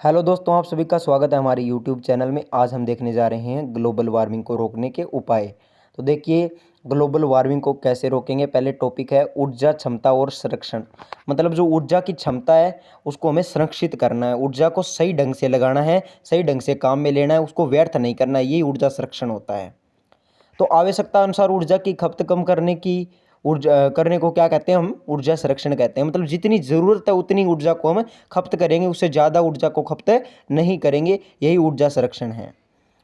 Hello दोस्तों, आप सभी का स्वागत है हमारे यूट्यूब चैनल में। आज हम देखने जा रहे हैं ग्लोबल वार्मिंग को रोकने के उपाय। तो देखिए, ग्लोबल वार्मिंग को कैसे रोकेंगे। पहले टॉपिक है ऊर्जा क्षमता और संरक्षण। मतलब जो ऊर्जा की क्षमता है उसको हमें संरक्षित करना है, ऊर्जा को सही ढंग से लगाना है, सही ढंग से काम में लेना है, उसको व्यर्थ नहीं करना है। यही ऊर्जा संरक्षण होता है। तो आवश्यकता अनुसार ऊर्जा की खपत कम करने की ऊर्जा करने को क्या कहते हैं? हम ऊर्जा संरक्षण कहते हैं। मतलब जितनी ज़रूरत है उतनी ऊर्जा को हम खपत करेंगे, उससे ज़्यादा ऊर्जा को खपत नहीं करेंगे। यही ऊर्जा संरक्षण है।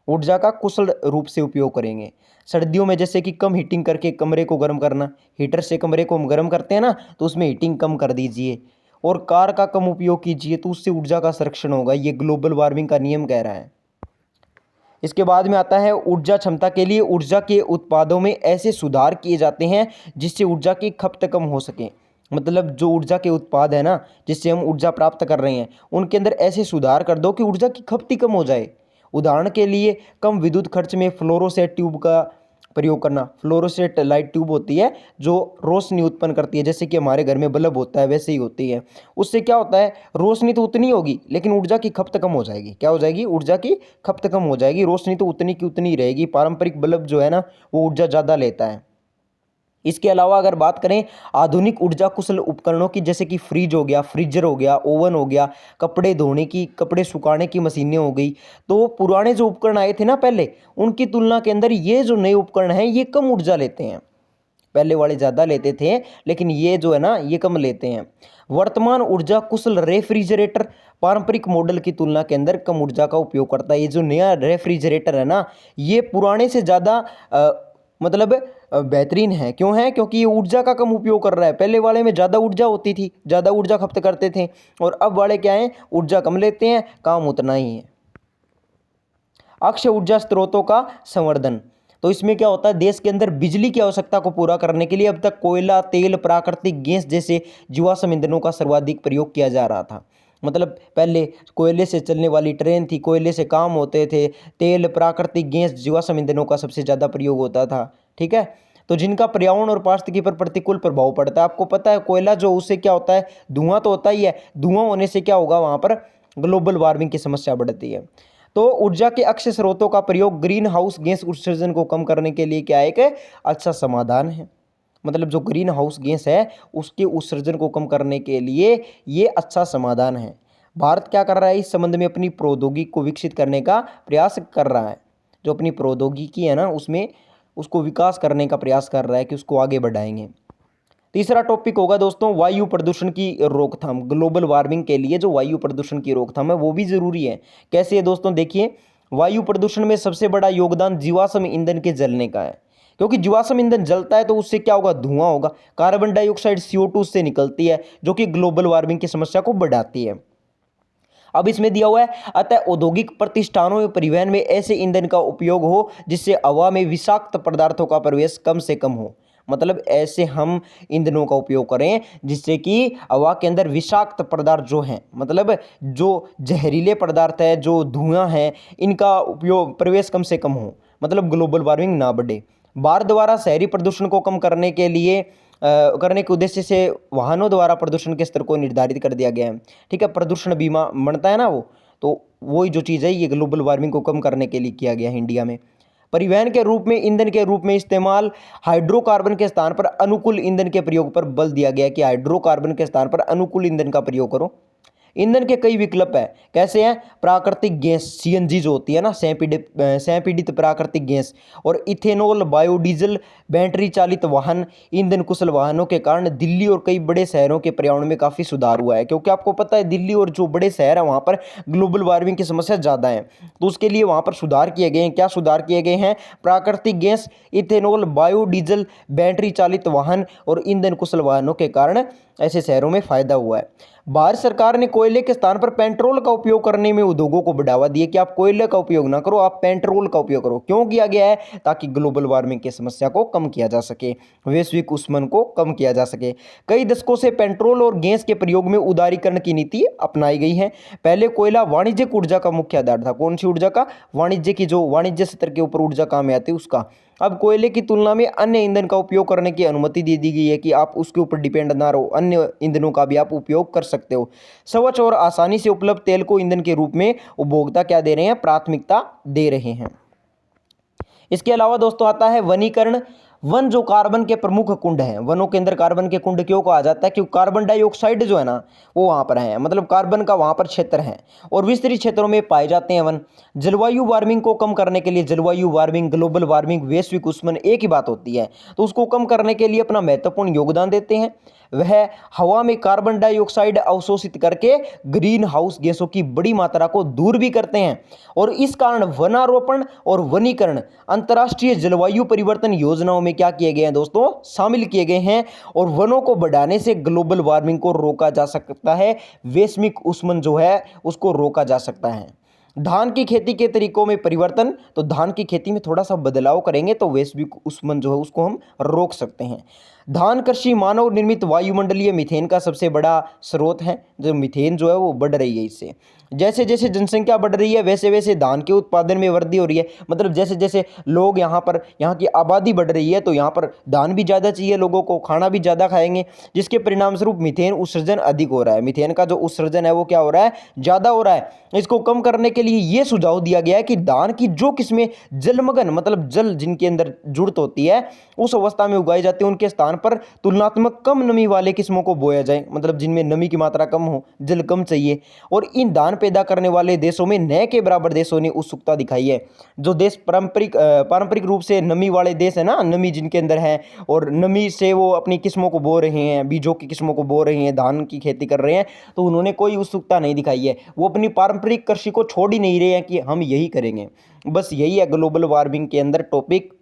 ऊर्जा का कुशल रूप से उपयोग करेंगे। सर्दियों में जैसे कि कम हीटिंग करके कमरे को गर्म करना, हीटर से कमरे को हम गर्म करते हैं ना, तो उसमें हीटिंग कम कर दीजिए। और कार का कम उपयोग कीजिए, तो उससे ऊर्जा का संरक्षण होगा। ये ग्लोबल वार्मिंग का नियम कह रहा है। इसके बाद में आता है ऊर्जा क्षमता के लिए ऊर्जा के उत्पादों में ऐसे सुधार किए जाते हैं जिससे ऊर्जा की खपत कम हो सके। मतलब जो ऊर्जा के उत्पाद है ना, जिससे हम ऊर्जा प्राप्त कर रहे हैं, उनके अंदर ऐसे सुधार कर दो कि ऊर्जा की खपत ही कम हो जाए। उदाहरण के लिए कम विद्युत खर्च में फ्लोरोसेट ट्यूब का प्रयोग करना। फ्लोरोसेट लाइट ट्यूब होती है जो रोशनी उत्पन्न करती है, जैसे कि हमारे घर में बल्ब होता है वैसे ही होती है। उससे क्या होता है, रोशनी तो उतनी होगी लेकिन ऊर्जा की खपत कम हो जाएगी। क्या हो जाएगी? ऊर्जा की खपत कम हो जाएगी। रोशनी तो उतनी की उतनी ही रहेगी। पारंपरिक बल्ब जो है ना, वो ऊर्जा ज़्यादा लेता है। इसके अलावा अगर बात करें आधुनिक ऊर्जा कुशल उपकरणों की, जैसे कि फ्रिज हो गया, फ्रीजर हो गया, ओवन हो गया, कपड़े धोने की, कपड़े सुखाने की मशीनें हो गई। तो पुराने जो उपकरण आए थे ना पहले, उनकी तुलना के अंदर ये जो नए उपकरण हैं ये कम ऊर्जा लेते हैं। पहले वाले ज़्यादा लेते थे लेकिन ये जो है ना, ये कम लेते हैं। वर्तमान ऊर्जा कुशल रेफ्रिजरेटर पारंपरिक मॉडल की तुलना के अंदर कम ऊर्जा का उपयोग करता है। ये जो नया रेफ्रिजरेटर है ना, ये पुराने से ज़्यादा मतलब बेहतरीन है। क्यों है? क्योंकि ये ऊर्जा का कम उपयोग कर रहा है। पहले वाले में ज़्यादा ऊर्जा होती थी, ज़्यादा ऊर्जा खपत करते थे, और अब वाले क्या हैं, ऊर्जा कम लेते हैं, काम उतना ही है। अक्षय ऊर्जा स्रोतों का संवर्धन। तो इसमें क्या होता है, देश के अंदर बिजली की आवश्यकता को पूरा करने के लिए अब तक कोयला, तेल, प्राकृतिक गैस जैसे जीवाश्म ईंधनों का सर्वाधिक प्रयोग किया जा रहा था। मतलब पहले कोयले से चलने वाली ट्रेन थी, कोयले से काम होते थे। तेल, प्राकृतिक गैस, जीवाश्म ईंधनों का सबसे ज़्यादा प्रयोग होता था। ठीक है। तो जिनका पर्यावरण और पारिस्थितिकी पर प्रतिकूल प्रभाव पड़ता है। आपको पता है कोयला जो, उससे क्या होता है, धुआं तो होता ही है। धुआं होने से क्या होगा, वहाँ पर ग्लोबल वार्मिंग की समस्या बढ़ती है। तो ऊर्जा के अक्षय स्रोतों का प्रयोग ग्रीन हाउस गैस उत्सर्जन को कम करने के लिए क्या है, एक अच्छा समाधान है। मतलब जो ग्रीन हाउस गैस है उसके उत्सर्जन को कम करने के लिए ये अच्छा समाधान है। भारत क्या कर रहा है इस संबंध में? अपनी प्रौद्योगिकी को विकसित करने का प्रयास कर रहा है। जो अपनी प्रौद्योगिकी है ना, उसमें उसको विकास करने का प्रयास कर रहा है कि उसको आगे बढ़ाएंगे। तीसरा टॉपिक होगा दोस्तों वायु प्रदूषण की रोकथाम। ग्लोबल वार्मिंग के लिए जो वायु प्रदूषण की रोकथाम है वो भी ज़रूरी है। कैसे है दोस्तों? देखिए, वायु प्रदूषण में सबसे बड़ा योगदान जीवाश्म ईंधन के जलने का है। क्योंकि जीवाश्म ईंधन जलता है तो उससे क्या होगा, धुआं होगा। कार्बन डाइऑक्साइड CO2 उससे निकलती है, जो कि ग्लोबल वार्मिंग की समस्या को बढ़ाती है। अब इसमें दिया हुआ है, अतः औद्योगिक प्रतिष्ठानों में परिवहन में ऐसे ईंधन का उपयोग हो जिससे हवा में विषाक्त पदार्थों का प्रवेश कम से कम हो। मतलब ऐसे हम ईंधनों का उपयोग करें जिससे कि हवा के अंदर विषाक्त पदार्थ जो हैं, मतलब जो जहरीले पदार्थ है, जो धुआं है, इनका उपयोग प्रवेश कम से कम हो। मतलब ग्लोबल वार्मिंग ना बढ़े। भारत द्वारा शहरी प्रदूषण को कम करने के लिए करने के उद्देश्य से वाहनों द्वारा प्रदूषण के स्तर को निर्धारित कर दिया गया है। ठीक है। प्रदूषण बीमा बनता है ना, वो तो वही जो चीज़ है, ये ग्लोबल वार्मिंग को कम करने के लिए किया गया है इंडिया में। परिवहन के रूप में ईंधन के रूप में इस्तेमाल हाइड्रोकार्बन के स्थान पर अनुकूल ईंधन के प्रयोग पर बल दिया गया है कि हाइड्रोकार्बन के स्थान पर अनुकूल ईंधन का प्रयोग करो। ईंधन के कई विकल्प है। कैसे हैं? प्राकृतिक गैस CNG जो होती है ना, संपीड़ित प्राकृतिक गैस, और इथेनॉल, बायोडीजल, बैटरी चालित वाहन। ईंधन कुशल वाहनों के कारण दिल्ली और कई बड़े शहरों के पर्यावरण में काफ़ी सुधार हुआ है। क्योंकि आपको पता है दिल्ली और जो बड़े शहर है वहाँ पर ग्लोबल वार्मिंग की समस्या ज़्यादा है, तो उसके लिए वहाँ पर सुधार किए गए हैं। क्या सुधार किए गए हैं? प्राकृतिक गैस, इथेनॉल, बायोडीजल, बैटरी चालित वाहन और ईंधन कुशल वाहनों के कारण ऐसे शहरों में फायदा हुआ है। भारत सरकार ने कोयले के स्थान पर पेट्रोल का उपयोग करने में उद्योगों को बढ़ावा दिया कि आप कोयले का उपयोग ना करो, आप पेट्रोल का उपयोग करो। क्यों किया गया है? ताकि ग्लोबल वार्मिंग की समस्या को कम किया जा सके, वैश्विक ऊष्मन को कम किया जा सके। कई दशकों से पेट्रोल और गैस के प्रयोग में उदारीकरण की नीति अपनाई गई है। पहले कोयला वाणिज्यिक ऊर्जा का मुख्य आधार था। कौन सी ऊर्जा का? वाणिज्य की, जो वाणिज्य स्तर के ऊपर ऊर्जा काम में आती है उसका। अब कोयले की तुलना में अन्य ईंधन का उपयोग करने की अनुमति दे दी गई है कि आप उसके ऊपर डिपेंड ना रहो, अन्य ईंधनों का भी आप उपयोग कर सकते हो। स्वच्छ और आसानी से उपलब्ध तेल को ईंधन के रूप में उपभोक्ता क्या दे रहे हैं, प्राथमिकता दे रहे हैं। इसके अलावा दोस्तों आता है वनीकरण। वन जो कार्बन के प्रमुख कुंड हैं, वनों के अंदर कार्बन के कुंड क्यों कहा जाता है, क्योंकि कार्बन डाइऑक्साइड जो है ना वो वहाँ पर है, मतलब कार्बन का वहाँ पर क्षेत्र है और विस्तृत क्षेत्रों में पाए जाते हैं वन। जलवायु वार्मिंग को कम करने के लिए, जलवायु वार्मिंग, ग्लोबल वार्मिंग, वैश्विक ऊष्मन एक ही बात होती है, तो उसको कम करने के लिए अपना महत्वपूर्ण योगदान देते हैं। वह हवा में कार्बन डाइऑक्साइड अवशोषित करके ग्रीन हाउस गैसों की बड़ी मात्रा को दूर भी करते हैं और इस कारण वनारोपण और वनीकरण अंतर्राष्ट्रीय जलवायु परिवर्तन योजनाओं में क्या किए गए हैं दोस्तों, शामिल किए गए हैं और वनों को बढ़ाने से ग्लोबल वार्मिंग को रोका जा सकता है, वैश्विक ऊष्मन जो है उसको रोका जा सकता है। धान की खेती के तरीकों में परिवर्तन, तो धान की खेती में थोड़ा सा बदलाव करेंगे तो वैश्विक ऊष्मन जो है उसको हम रोक सकते हैं। धान कृषि मानव निर्मित वायुमंडलीय मीथेन का सबसे बड़ा स्रोत है, जो मीथेन जो है वो बढ़ रही है इससे। जैसे जैसे जनसंख्या बढ़ रही है वैसे वैसे धान के उत्पादन में वृद्धि हो रही है, मतलब जैसे जैसे लोग यहाँ की आबादी बढ़ रही है तो यहाँ पर धान भी ज़्यादा चाहिए, लोगों को खाना भी ज़्यादा खाएंगे, जिसके परिणाम स्वरूप मीथेन उत्सर्जन अधिक हो रहा है। मीथेन का जो उत्सर्जन है वो क्या हो रहा है, ज़्यादा हो रहा है। इसको कम करने के लिए ये सुझाव दिया गया है कि धान की जो किस्में जलमग्न, मतलब जल जिनके अंदर जुड़त होती है उस अवस्था में उगाई जाती है, उनके स्थान पर तुलनात्मक कम नमी वाले किस्मों को बोया जाए, मतलब जिनमें नमी की मात्रा कम हो, जल कम चाहिए। और इन धान पैदा करने वाले देशों में न के बराबर देशों ने उत्सुकता दिखाई है। जो देश पारंपरिक रूप से नमी वाले देश है ना, नमी जिनके अंदर है और नमी से वो अपनी किस्मों को बो रहे हैं, बीजों की किस्मों को बो रहे हैं, धान की खेती कर रहे हैं, तो उन्होंने कोई उत्सुकता नहीं दिखाई है। वो अपनी पारंपरिक कृषि को छोड़ ही नहीं रहे हैं कि हम यही करेंगे। बस यही है ग्लोबल वार्मिंग के अंदर टॉपिक।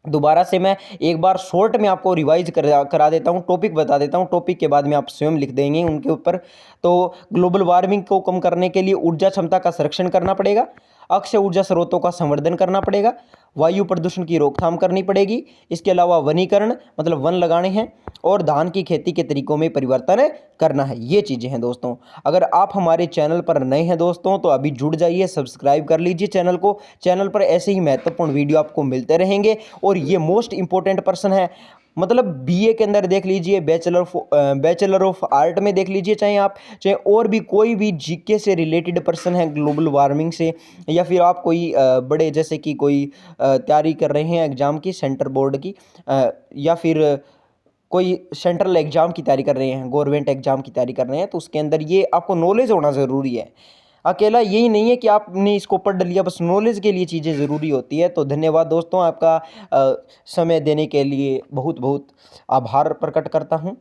दोबारा से मैं एक बार शॉर्ट में आपको रिवाइज करा देता हूँ, टॉपिक बता देता हूँ, टॉपिक के बाद में आप स्वयं लिख देंगे उनके ऊपर। तो ग्लोबल वार्मिंग को कम करने के लिए ऊर्जा क्षमता का संरक्षण करना पड़ेगा, अक्षय ऊर्जा स्रोतों का संवर्धन करना पड़ेगा, वायु प्रदूषण की रोकथाम करनी पड़ेगी, इसके अलावा वनीकरण मतलब वन लगाने हैं और धान की खेती के तरीकों में परिवर्तन करना है। ये चीज़ें हैं दोस्तों। अगर आप हमारे चैनल पर नए हैं दोस्तों तो अभी जुड़ जाइए, सब्सक्राइब कर लीजिए चैनल को। चैनल पर ऐसे ही महत्वपूर्ण वीडियो आपको मिलते रहेंगे। और ये मोस्ट इंपॉर्टेंट पर्सन है, मतलब बीए के अंदर देख लीजिए, बैचलर ऑफ आर्ट में देख लीजिए, चाहे और भी कोई भी जीके से रिलेटेड पर्सन है ग्लोबल वार्मिंग से, या फिर आप कोई बड़े जैसे कि कोई तैयारी कर रहे हैं एग्ज़ाम की, सेंटर बोर्ड की, या फिर कोई सेंट्रल एग्ज़ाम की तैयारी कर रहे हैं, गवर्नमेंट एग्ज़ाम की तैयारी कर रहे हैं, तो उसके अंदर ये आपको नॉलेज होना ज़रूरी है। अकेला यही नहीं है कि आपने इसको पढ़ लिया, बस नॉलेज के लिए चीज़ें ज़रूरी होती है। तो धन्यवाद दोस्तों, आपका समय देने के लिए बहुत बहुत आभार प्रकट करता हूँ।